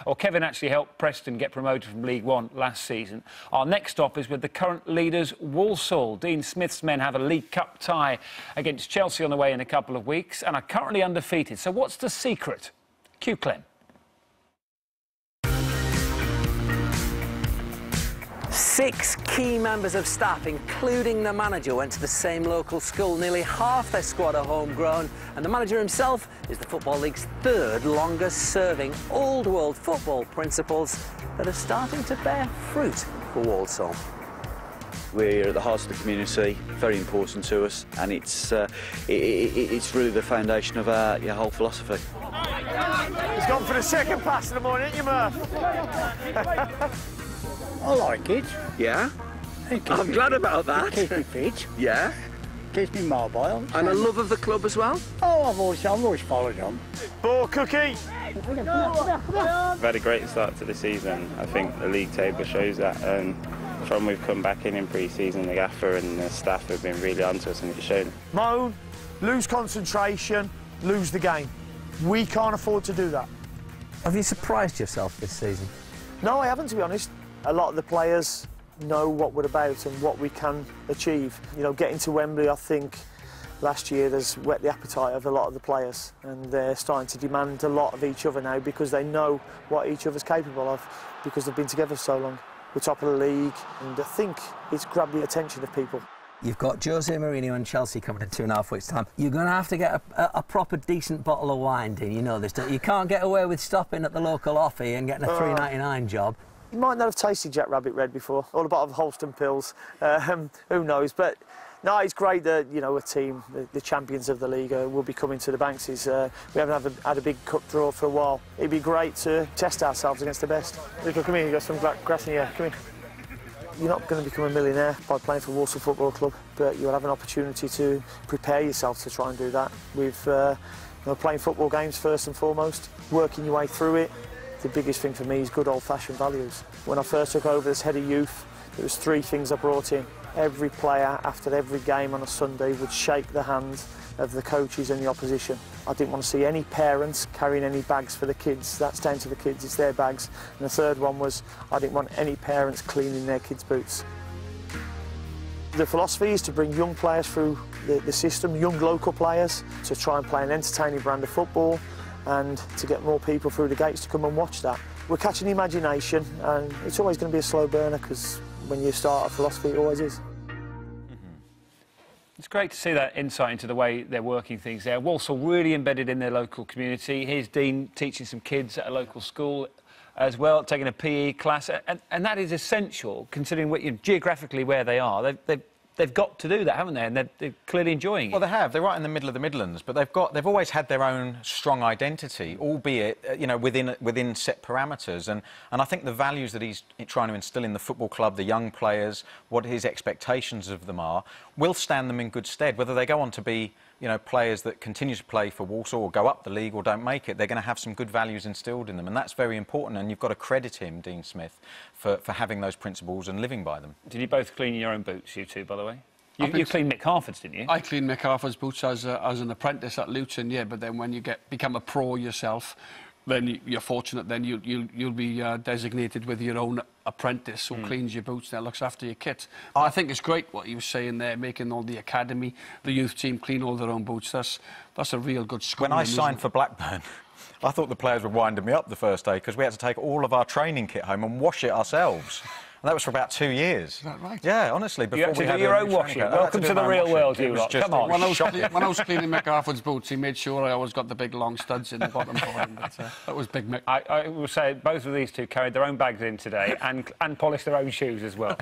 Well, Kevin actually helped Preston get promoted from League One last season. Our next stop is with the current leaders, Walsall. Dean Smith's men have a League Cup tie against Chelsea on the way in a couple of weeks and are currently undefeated. So what's the secret? Cue Clem. 6 key members of staff, including the manager, went to the same local school. Nearly half their squad are homegrown, and the manager himself is the Football League's 3rd longest-serving old world football principles that are starting to bear fruit for Walsall. We're at the heart of the community, very important to us, and it's really the foundation of our whole philosophy. He's gone for the second pass in the morning, ain't you, Murph? I like it. Yeah? I'm glad about that. It keeps me fit. Yeah? Keeps me mobile. And a love of the club as well? Oh, I've always followed them. Ball, Cookie! We've had a great start to the season. I think the league table shows that. And from we've come back in pre-season, the gaffer and the staff have been really onto us, and it's shown. Moan, lose concentration, lose the game. We can't afford to do that. Have you surprised yourself this season? No, I haven't, to be honest. A lot of the players know what we're about and what we can achieve. You know, getting to Wembley, I think, last year has whet the appetite of a lot of the players, and they're starting to demand a lot of each other now because they know what each other's capable of because they've been together so long. We're top of the league, and I think it's grabbed the attention of people. You've got Jose Mourinho and Chelsea coming in 2.5 weeks' time. You're going to have to get a proper decent bottle of wine, Dean. You know this, don't you? You can't get away with stopping at the local offie and getting a $3.99 job. You might not have tasted Jack Rabbit Red before, or a bottle of Holston Pills. Who knows? But no, it's great that, you know, a team, the champions of the league, will be coming to the Banks. We haven't had a big cup draw for a while. It'd be great to test ourselves against the best. Rico, come here. You got some grass in your hair. Come here. You're not going to become a millionaire by playing for Walsall Football Club, but you'll have an opportunity to prepare yourself to try and do that. With playing football games first and foremost, working your way through it. The biggest thing for me is good old-fashioned values. When I first took over as head of youth, there was 3 things I brought in. Every player, after every game on a Sunday, would shake the hand of the coaches and the opposition. I didn't want to see any parents carrying any bags for the kids. That's down to the kids, it's their bags. And the third one was, I didn't want any parents cleaning their kids' boots. The philosophy is to bring young players through the system, young local players, to try and play an entertaining brand of football, and to get more people through the gates to come and watch that. We're catching the imagination, and it's always going to be a slow burner because when you start a philosophy, it always is. It's great to see that insight into the way they're working things there. Walsall really embedded in their local community. Here's Dean teaching some kids at a local school as well, taking a PE class, and that is essential considering geographically where they are. They've got to do that, haven't they? And they're clearly enjoying it. Well, they have. They're right in the middle of the Midlands, but they've always had their own strong identity, albeit within set parameters. And I think the values that he's trying to instill in the football club, the young players, what his expectations of them are, will stand them in good stead. Whether they go on to be players that continue to play for Walsall or go up the league or don't make it, they're going to have some good values instilled in them, and that's very important. And you've got to credit him, Dean Smith, for having those principles and living by them. Did you both clean your own boots, you two, by the way? You cleaned Mick Harford's, didn't you? I cleaned Mick Harford's boots as an apprentice at Luton, yeah. But then when you become a pro yourself, then you're fortunate. Then you'll be designated with your own apprentice who cleans your boots and looks after your kit. I think it's great what he was saying there, making all the academy, the youth team clean all their own boots. That's a real good school. When I signed for Blackburn, I thought the players were winding me up the first day because we had to take all of our training kit home and wash it ourselves. And that was for about 2 years. Is that right? Yeah, honestly. You had to do your own washing. Welcome to the real world, you lot. Come on. When I was cleaning Mick Harford's boots, he made sure I always got the big long studs in the bottom for him. But, that was Big Mick. I will say both of these two carried their own bags in today and polished their own shoes as well.